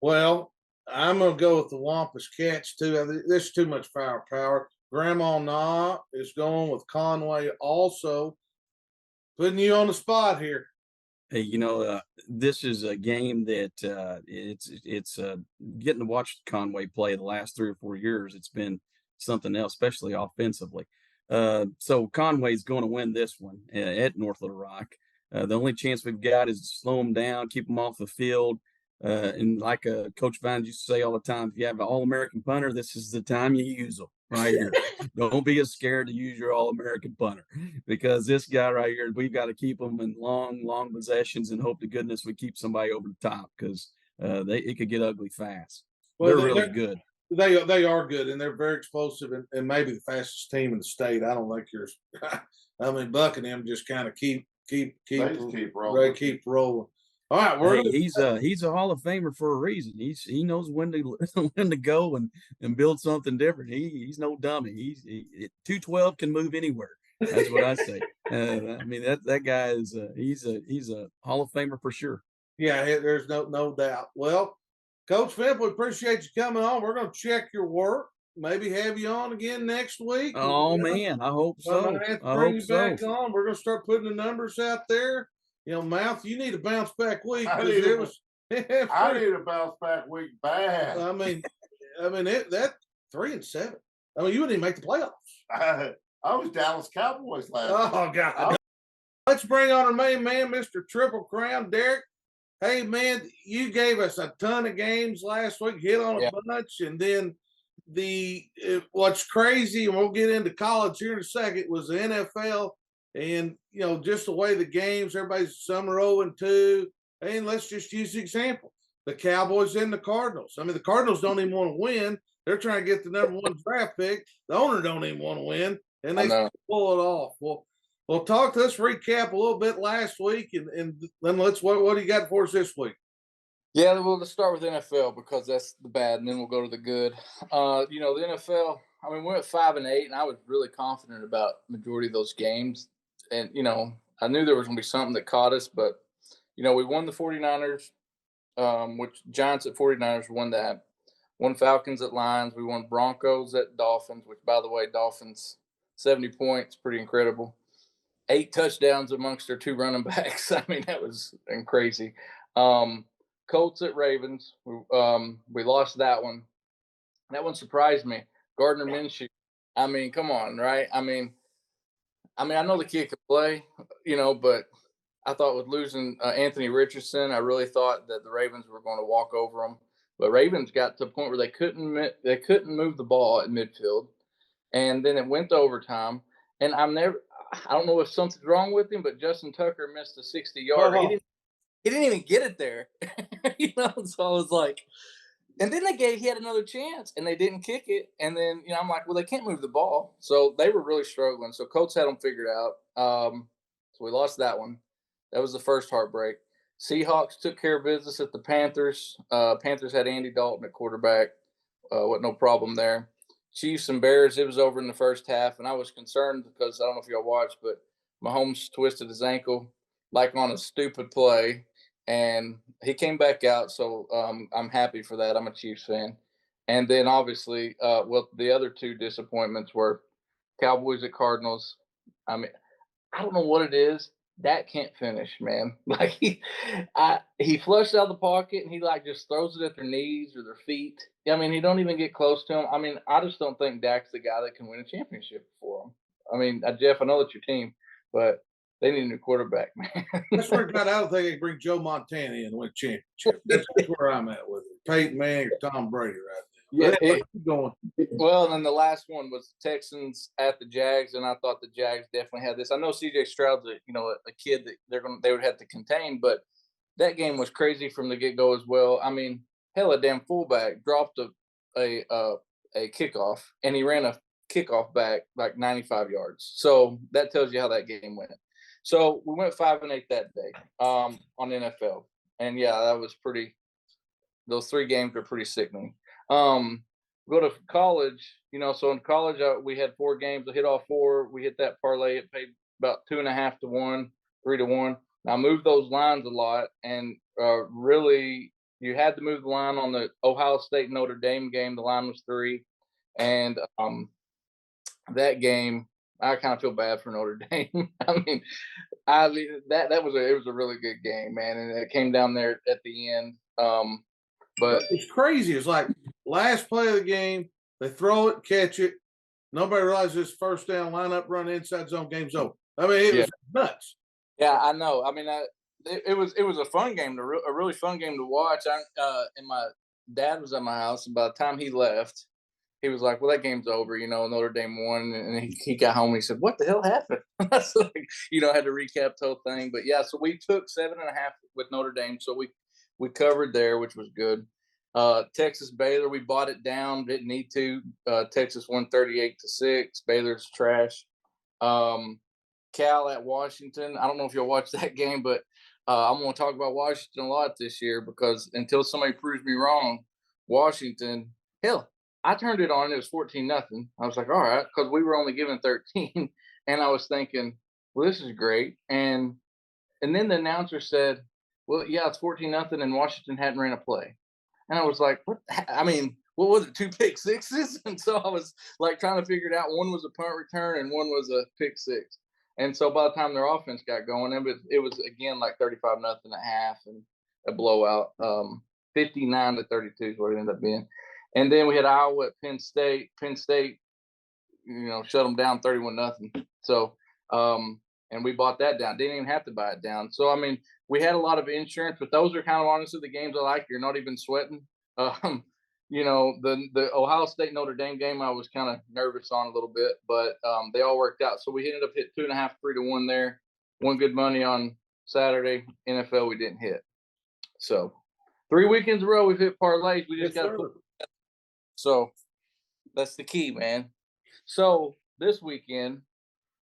Well, I'm gonna go with the Wampus Cats too. There's too much firepower. Grandma Na is going with Conway also. Putting you on the spot here. Hey, this is a game that it's getting to watch Conway play the last 3 or 4 years. It's been something else, especially offensively. So Conway's going to win this one at North Little Rock. The only chance we've got is to slow them down, keep them off the field. And like Coach Vines used to say all the time, if you have an All-American punter, this is the time you use them right here. Don't be as scared to use your All-American punter because this guy right here, we've got to keep them in long possessions and hope to goodness we keep somebody over the top because it could get ugly fast. Well, they're really good. They are good, and they're very explosive and maybe the fastest team in the state. I don't think yours. I mean, Buck and them just kind of keep rolling. Keep rolling. All right, he's a Hall of Famer for a reason. He knows when to go and build something different. He's no dummy. 212 can move anywhere. That's what I say. I mean that guy is he's a Hall of Famer for sure. Yeah, there's no doubt. Well, Coach Fimp, we appreciate you coming on. We're going to check your work. Maybe have you on again next week. Oh man, I hope so. Bring you back on. We're going to start putting the numbers out there. Mouth, you need a bounce back week. I need a bounce back week bad. I mean, that 3-7. I mean, you wouldn't even make the playoffs. I was Dallas Cowboys last week. Oh God! Let's bring on our main man, Mr. Triple Crown, Derek. Hey man, you gave us a ton of games last week. Hit on a bunch, and then what's crazy, and we'll get into college here in a second, was the NFL. And, just the way the games, everybody's some are 0-2. And let's just use the example. The Cowboys and the Cardinals. I mean, the Cardinals don't even want to win. They're trying to get the number 1 draft pick. The owner don't even want to win. And they pull it off. Well, Well, let's recap a little bit last week, and then what do you got for us this week? Yeah, well, let's start with NFL because that's the bad, and then we'll go to the good. The NFL. I mean, we're at 5-8, and I was really confident about majority of those games. And I knew there was going to be something that caught us, but we won the 49ers, which Giants at 49ers won that. Won Falcons at Lions. We won Broncos at Dolphins, which, by the way, Dolphins 70 points, pretty incredible. 8 touchdowns amongst their 2 running backs. I mean, that was crazy. Colts at Ravens. We lost that one. That one surprised me. Gardner Minshew. I mean, come on, right? I mean, I know the kid could play, but I thought with losing Anthony Richardson, I really thought that the Ravens were going to walk over them. But Ravens got to a point where they couldn't move the ball at midfield, and then it went to overtime. And I don't know if something's wrong with him, but Justin Tucker missed a 60-yarder. He didn't even get it there, So I was like, and then he had another chance, and they didn't kick it. And then I'm like, well, they can't move the ball, so they were really struggling. So Colts had them figured out. So we lost that one. That was the first heartbreak. Seahawks took care of business at the Panthers. Panthers had Andy Dalton at quarterback. What no problem there. Chiefs and Bears, it was over in the first half, and I was concerned because I don't know if y'all watched, but Mahomes twisted his ankle like on a stupid play, and he came back out. So I'm happy for that. I'm a Chiefs fan. And then obviously, the other 2 disappointments were Cowboys at Cardinals. I mean, I don't know what it is. Dak can't finish, man. Like he flushed out of the pocket and he just throws it at their knees or their feet. I mean, he don't even get close to them. I mean, I just don't think Dak's the guy that can win a championship for them. I mean, Jeff, I know that's your team, but they need a new quarterback, man. That's where I don't think they can bring Joe Montana in and win a championship. That's where I'm at with it. Peyton Manning or Tom Brady right now. Yeah, keep going. Well, and then the last one was the Texans at the Jags, and I thought the Jags definitely had this. I know C.J. Stroud's a kid that they would have to contain, but that game was crazy from the get go as well. I mean, hell, a damn fullback dropped a kickoff, and he ran a kickoff back like 95 yards. So that tells you how that game went. So we went 5-8 that day on NFL, and yeah, that was pretty. Those 3 games were pretty sickening. Go to college, so in college we had 4 games. I hit all 4. We hit that parlay. It paid about 2.5 to 1, 3 to 1. Now I moved those lines a lot, and really you had to move the line on the Ohio State Notre Dame game. The line was 3, and that game I kind of feel bad for Notre Dame. I mean that was a really good game, man, and it came down there at the end. But it's crazy. It's like last play of the game, they throw it, catch it. Nobody realizes it's first down, line up, run inside zone, game's over. I mean, it was nuts. Yeah, I know. I mean, it was a fun game, a really fun game to watch. And my dad was at my house, and by the time he left, he was like, "Well, that game's over." Notre Dame won, and he got home. And he said, "What the hell happened?" I had to recap the whole thing. But yeah, so we took 7.5 with Notre Dame, so we covered there, which was good. Texas Baylor, we bought it down, didn't need to. Texas won 38-6. Baylor's trash. Cal at Washington. I don't know if you'll watch that game, but I'm going to talk about Washington a lot this year because until somebody proves me wrong, Washington, hell, I turned it on. It was 14-0. I was like, all right, because we were only given 13. And I was thinking, well, this is great. And then the announcer said, well, yeah, it's 14-0, and Washington hadn't ran a play. And I was like, what? I mean, what was it, 2 pick sixes? And so I was trying to figure it out. One was a punt return and one was a pick 6. And so by the time their offense got going, it was again 35-0 at half and a blowout. 59-32 is what it ended up being. And then we had Iowa at Penn State. Penn State, shut them down 31-0. So, and we bought that down. Didn't even have to buy it down. So, I mean, we had a lot of insurance, but those are kind of honestly the games I like. You're not even sweating. The Ohio State Notre Dame game I was kind of nervous on a little bit, but they all worked out. So we ended up hit 2.5, 3 to 1 there. Won good money on Saturday. NFL we didn't hit. So 3 weekends in a row we've hit parlays. We just got to put. So that's the key, man. So this weekend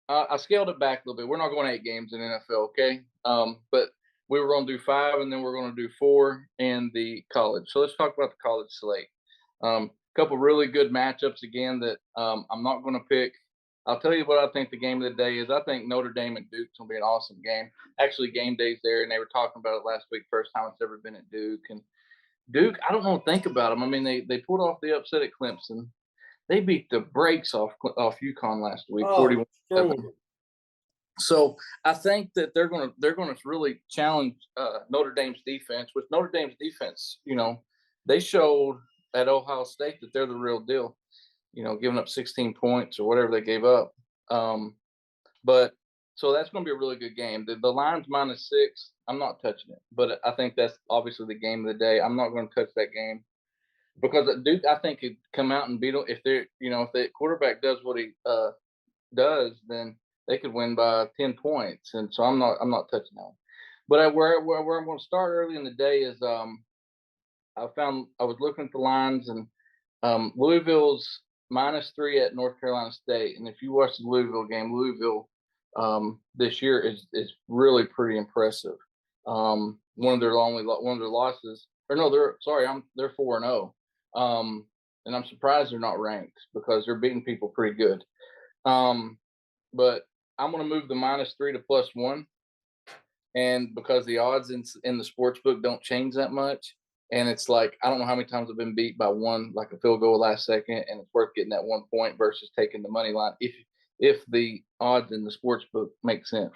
I scaled it back a little bit. We're not going 8 games in NFL, okay? But we were going to do 5, and then we're going to do 4 in the college. So let's talk about the college slate. A couple really good matchups again that I'm not going to pick. I'll tell you what I think the game of the day is. I think Notre Dame and Duke's going to be an awesome game. Actually, game day's there, and they were talking about it last week. First time it's ever been at Duke. And Duke, I don't know what to think about them. I mean, they pulled off the upset at Clemson. They beat the brakes off UConn last week, 41-7. So I think that they're gonna really challenge Notre Dame's defense. With Notre Dame's defense, they showed at Ohio State that they're the real deal. Giving up 16 points or whatever they gave up. But so that's going to be a really good game. The line's -6. I'm not touching it, but I think that's obviously the game of the day. I'm not going to touch that game because Duke, I think, could come out and beat them if they're, if the quarterback does what he does, then they could win by 10 points. And so I'm not touching that one. But where I'm going to start early in the day is I was looking at the lines, and Louisville's -3 at North Carolina State. And if you watch the Louisville game, Louisville this year is really pretty impressive. One of their losses, or no, they're 4-0. And I'm surprised they're not ranked because they're beating people pretty good. But I'm going to move the -3 to +1, and because the odds in the sports book don't change that much. And it's like, I don't know how many times I've been beat by one, like a field goal last second, and it's worth getting that 1 point versus taking the money line if the odds in the sports book make sense.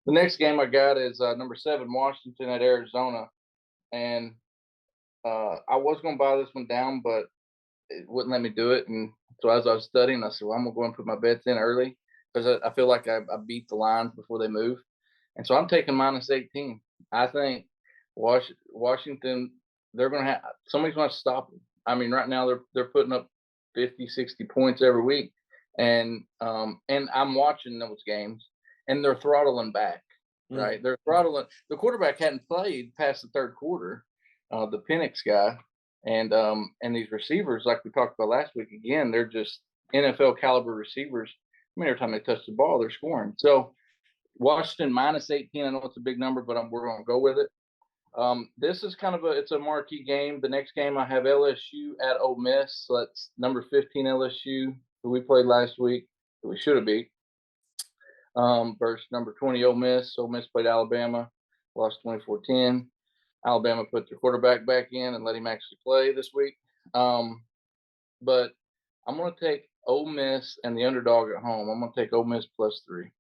The next game I got is number 7, Washington at Arizona. And I was going to buy this one down, but it wouldn't let me do it. And so as I was studying, I said, well, I'm going to go and put my bets in early because I feel like I beat the lines before they move. And so I'm taking -18. I think Washington, they're going to have somebody's going to stop them. I mean, right now they're putting up 50, 60 points every week, and I'm watching those games, and they're throttling back. Right, they're throttling. The quarterback hadn't played past the third quarter, the Penix guy, and these receivers, like we talked about last week, again, they're just NFL caliber receivers. I mean, every time they touch the ball, they're scoring. So Washington -18. I know it's a big number, but we're going to go with it. This is kind of it's a marquee game. The next game I have LSU at Ole Miss. So that's number 15 LSU, who we played last week, who we should have beat. Versus number 20 Ole Miss. Ole Miss played Alabama, lost 24-10. Alabama put their quarterback back in and let him actually play this week. But I'm going to take Ole Miss and the underdog at home. I'm going to take Ole Miss +3.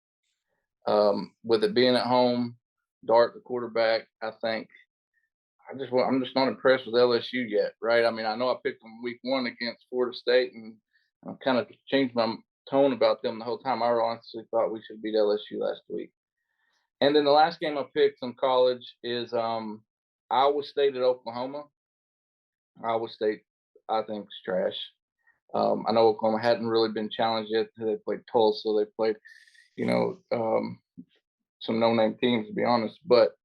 With it being at home, Dart, the quarterback, I think I'm just not impressed with LSU yet, right? I mean, I know I picked them week 1 against Florida State, and I kind of changed my tone about them the whole time. I honestly thought we should beat LSU last week. And then the last game I picked from college is Iowa State at Oklahoma. Iowa State, I think, is trash. I know Oklahoma hadn't really been challenged yet. They played Tulsa. They played, some no-name teams, to be honest. But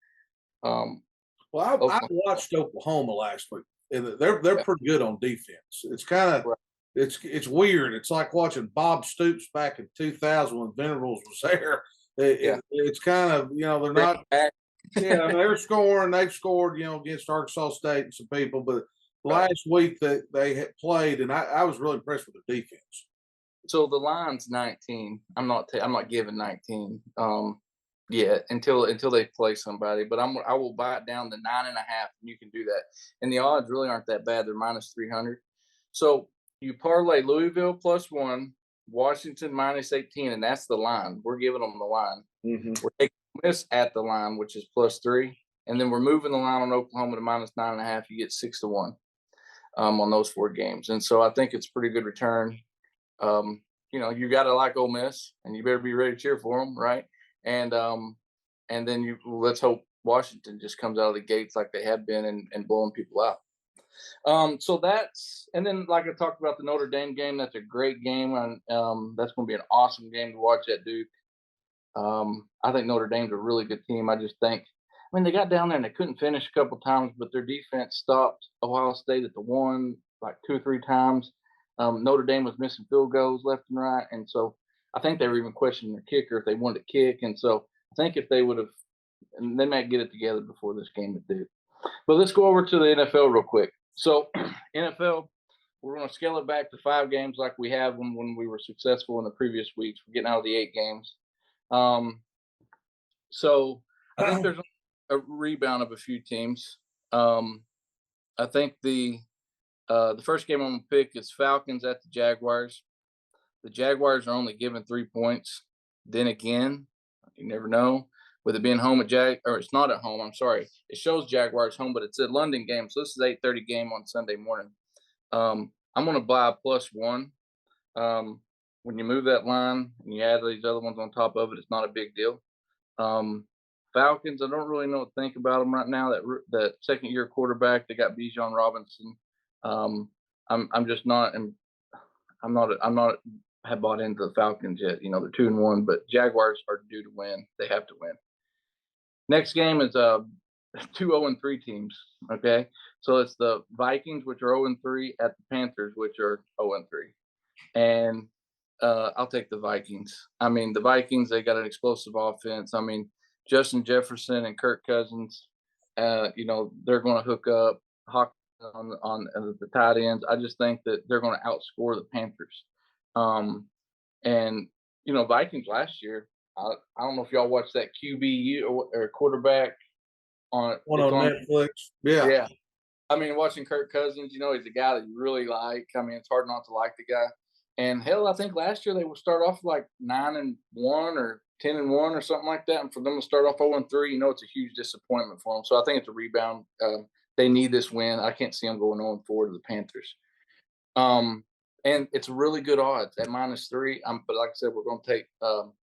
I watched Oklahoma last week, and they're pretty good on defense. It's kind of it's weird. It's like watching Bob Stoops back in 2000 when Venables was there. It's kind of they're not. They're scoring. They've scored against Arkansas State and some people, but last week that they had played, and I was really impressed with the defense. So the line's 19. I'm not giving 19 yet until they play somebody. But I will buy it down to 9.5, and you can do that. And the odds really aren't that bad. They're -300. So you parlay Louisville +1, Washington -18, and that's the line. We're giving them the line. Mm-hmm. We're taking this at the line, which is +3, and then we're moving the line on Oklahoma to -9.5. You get 6-1 on those 4 games, and so I think it's a pretty good return. You got to like Ole Miss, and you better be ready to cheer for them, right? And then let's hope Washington just comes out of the gates like they have been and blowing people out. So and then like I talked about the Notre Dame game, that's a great game, and that's going to be an awesome game to watch at Duke. I think Notre Dame's a really good team. I just think, they got down there and they couldn't finish a couple times, but their defense stopped Ohio State at the 1 like 2 or 3 times. Notre Dame was missing field goals left and right, and so I think they were even questioning their kicker if they wanted to kick. And so I think if they would have, and they might get it together before this game at Duke. But let's go over to the NFL real quick. So NFL, we're going to scale it back to 5 games like we have when we were successful in the previous weeks. We're getting out of the 8 games. So I think there's a rebound of a few teams. I think the first game I'm going to pick is Falcons at the Jaguars. The Jaguars are only given 3 points. Then again, you never know. With it being home at or it's not at home, I'm sorry. It shows Jaguars home, but it's a London game. So this is 8:30 game on Sunday morning. I'm going to buy a +1. When you move that line and you add these other ones on top of it, it's not a big deal. Falcons, I don't really know what to think about them right now. That second-year quarterback, they got Bijan Robinson. I'm just not. I'm not have bought into the Falcons yet. You know, they're 2-1, but Jaguars are due to win. They have to win. Next game is 2 0-3 teams. Okay, so it's the Vikings, which are 0-3, at the Panthers, which are 0-3, and I'll take the Vikings. I mean, the Vikings, they got an explosive offense. I mean, Justin Jefferson and Kirk Cousins, you know, they're going to hook up on the tight ends. I just think that they're going to outscore the Panthers. And, you know, Vikings last year, I don't know if y'all watched that QB or quarterback on Netflix. Yeah. I mean, watching Kirk Cousins, you know, he's a guy that you really like. I mean, it's hard not to like the guy. And hell, I think last year they would start off like 9-1 or 10-1 or something like that. And for them to start off 0-3, you know, it's a huge disappointment for them. So I think it's a rebound. They need this win. I can't see them going 0-4 to the Panthers. And it's really good odds at -3. But like I said, we're going to take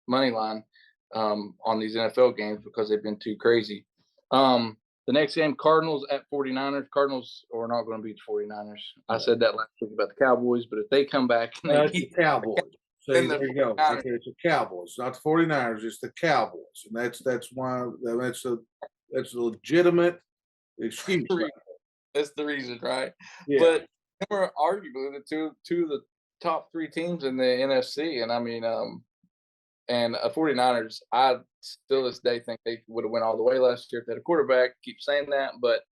money line on these NFL games because they've been too crazy. The next game, Cardinals at 49ers. Cardinals are not going to beat the 49ers. I said that last week about the Cowboys, but if they come back and That's the Cowboys. See, there you go. Okay, it's the Cowboys, not the 49ers. It's the Cowboys, and that's why that's a legitimate excuse. That's the reason, right? Yeah. But we're arguably the two of the top 3 teams in the NFC, and I mean, and 49ers, I still this day think they would have went all the way last year if they had a quarterback. Keep saying that, but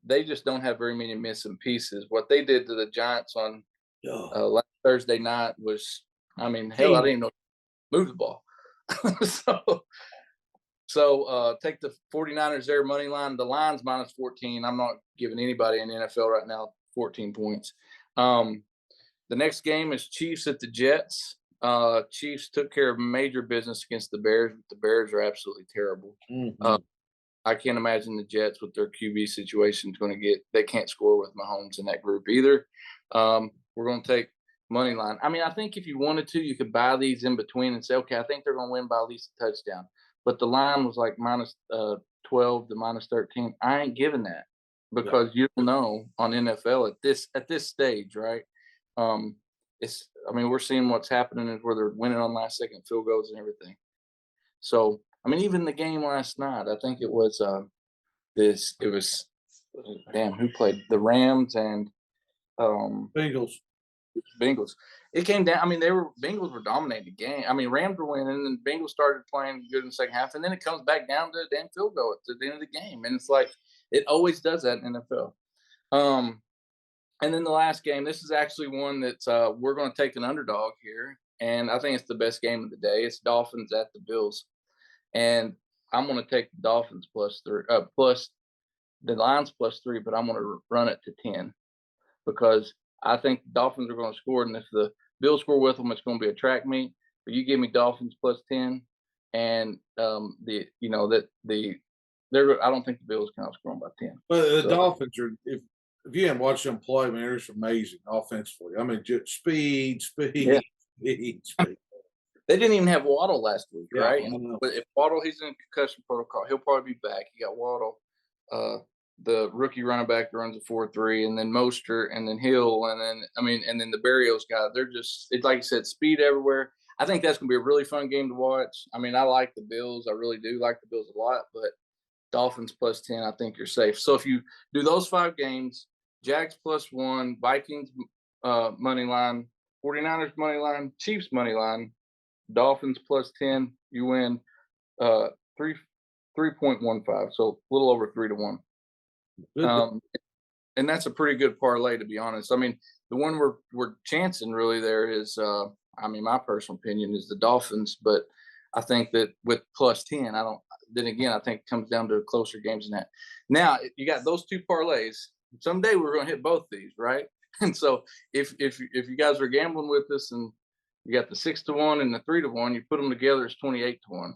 they just don't have very many missing pieces. What they did to the Giants on last Thursday night was, I mean, hell, I didn't even know move the ball. So take the 49ers there, money line. The line's -14. I'm not giving anybody in the NFL right now 14 points. The next game is Chiefs at the Jets. Chiefs took care of major business against the Bears, but the Bears are absolutely terrible. Mm-hmm. I can't imagine the Jets with their QB situation is going to they can't score with Mahomes in that group either. We're going to take money line. I mean, I think if you wanted to, you could buy these in between and say, okay, I think they're going to win by at least a touchdown. But the line was like -12 to -13. I ain't giving that because you don't know on NFL at this stage, right? I mean, we're seeing what's happening is where they're winning on last second field goals and everything. So, I mean, even the game last night, I think it was who played the Rams and Bengals. It came down. I mean, Bengals were dominating the game. I mean, Rams were winning, and then Bengals started playing good in the second half, and then it comes back down to a damn field goal at the end of the game, and it's like it always does that in NFL. And then the last game, this is actually one that we're going to take an underdog here, and I think it's the best game of the day. It's Dolphins at the Bills, and I'm going to take the Dolphins plus the Lions +3, but I'm going to run it to 10 because I think the Dolphins are going to score, and if the Bills score with them, it's going to be a track meet. But you give me Dolphins +10, and I don't think the Bills can outscore them by 10. But the Dolphins are if you haven't watched them play, I mean, they're just amazing offensively. I mean, just speed. They didn't even have Waddle last week, right? But if Waddle, he's in concussion protocol, he'll probably be back. You got Waddle, the rookie running back that runs a 4.3, and then Mostert, and then Hill, and then the Berrios guy. They're just, it's like you said, speed everywhere. I think that's going to be a really fun game to watch. I mean, I like the Bills. I really do like the Bills a lot, but Dolphins +10, I think you're safe. So if you do those 5 games, Jags +1, Vikings money line, 49ers money line, Chiefs money line, Dolphins plus 10, you win 3.15, so a little over 3 to 1. And that's a pretty good parlay, to be honest. I mean, the one we're chancing really there is, I mean, my personal opinion is the Dolphins, but I think that with plus 10, then again, I think it comes down to closer games than that. Now, you got those two parlays. Someday we're going to hit both these, right? And so if you guys are gambling with us and you got the 6 to 1 and the 3 to 1, you put them together, it's 28 to 1.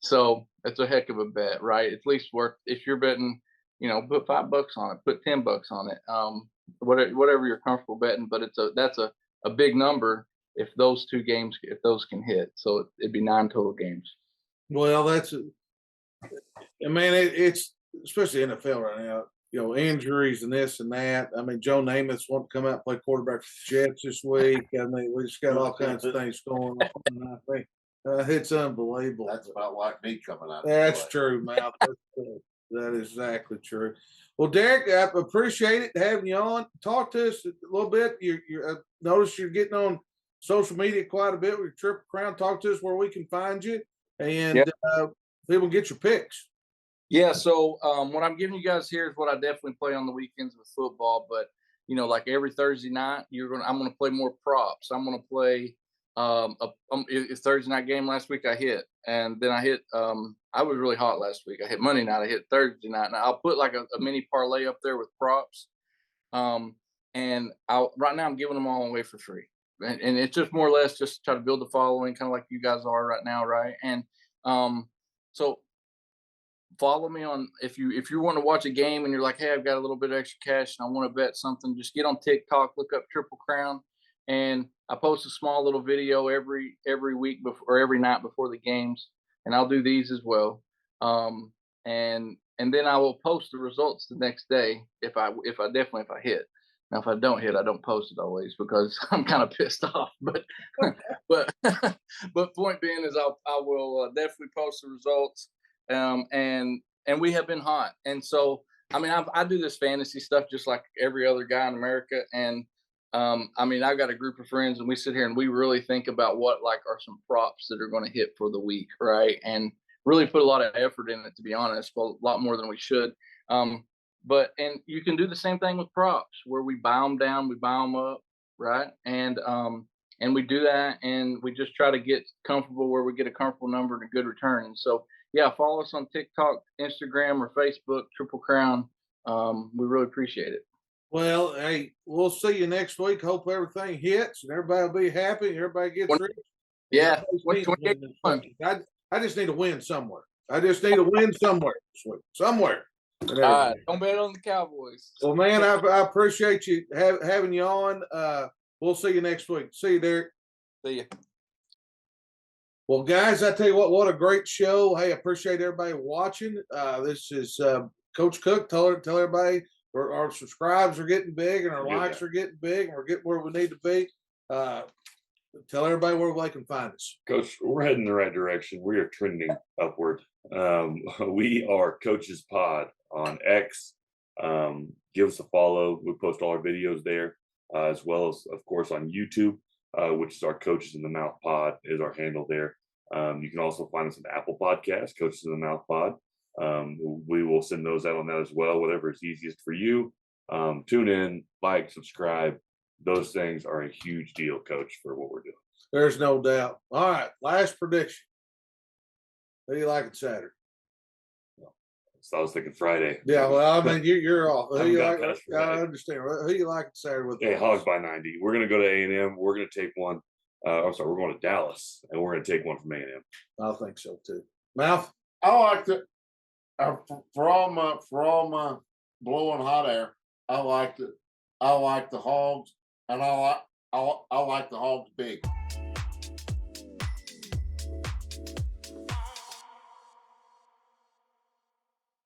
So it's a heck of a bet, right? At least worth, if you're betting, put $5 on it, put $10 on it, whatever you're comfortable betting. But that's a big number if those two games, if those can hit. So it'd be 9 total games. Well, it's especially NFL right now. Injuries and this and that. I mean, Joe Namath's wanting to come out and play quarterback for the Jets this week. I mean, we just got all kinds of things going on. I think it's unbelievable. That's about like me coming out. That's true, Mal. That is exactly true. Well, Derek, I appreciate it having you on. Talk to us a little bit. I notice you're getting on social media quite a bit with your Triple Crown. Talk to us where we can find you and people get your picks. Yeah, so what I'm giving you guys here is what I definitely play on the weekends with football. But like every Thursday night, I'm gonna play more props. I'm gonna play it's Thursday night game last week I hit, and then I hit I was really hot last week. I hit Monday night, I hit Thursday night, and I'll put like a mini parlay up there with props. And right now I'm giving them all away for free. And it's just more or less just to try to build the following, kind of like you guys are right now, right? And so follow me on if you want to watch a game and you're like, hey, I've got a little bit of extra cash and I want to bet something, just get on TikTok, look up Triple Crown, and I post a small little video every week or every night before the games, and I'll do these as well. And then I will post the results the next day if I hit. Now, if I don't hit, I don't post it always because I'm kind of pissed off. But point being is I will definitely post the results. And we have been hot. And so, I mean, I do this fantasy stuff just like every other guy in America. And I mean, I've got a group of friends and we sit here and we really think about what like are some props that are going to hit for the week, right? And really put a lot of effort in it, to be honest, well, a lot more than we should. And you can do the same thing with props where we buy them down, we buy them up, right? And we do that and we just try to get comfortable where we get a comfortable number and a good return. And so, yeah, follow us on TikTok, Instagram, or Facebook, Triple Crown. We really appreciate it. Well, hey, we'll see you next week. Hope everything hits and everybody will be happy and everybody gets rich. Yeah. I just need to win somewhere. This week. Somewhere. All right. Don't bet on the Cowboys. Well, man, I appreciate you having you on. We'll see you next week. See you, Derek. See you. Well, guys, I tell you what a great show. Hey, I appreciate everybody watching. This is Coach Cook. Tell everybody our subscribes are getting big and our likes are getting big and we're getting where we need to be. Tell everybody where they can find us. Coach, we're heading in the right direction. We are trending upward. We are Coach's Pod on X. Give us a follow. We post all our videos there, as well as, of course, on YouTube, which is our Coaches in the Mouth Pod is our handle there. You can also find us on Apple Podcasts, Coaches in the Mouth Pod. We will send those out on that as well, whatever is easiest for you. Tune in, like, subscribe. Those things are a huge deal, Coach, for what we're doing. There's no doubt. All right, last prediction. Who do you like it Saturday? So I was thinking Friday. Yeah, well, I mean, you're off. Who you like? I understand. Who you like it Saturday with? Hey, Hogs by 90. We're going to go to A&M. We're going to take one. We're going to Dallas, and we're going to take one from A&M. I think so too. Mouth. I like it. For all my blowing hot air, I liked it. I like the Hogs, and I like the Hogs big.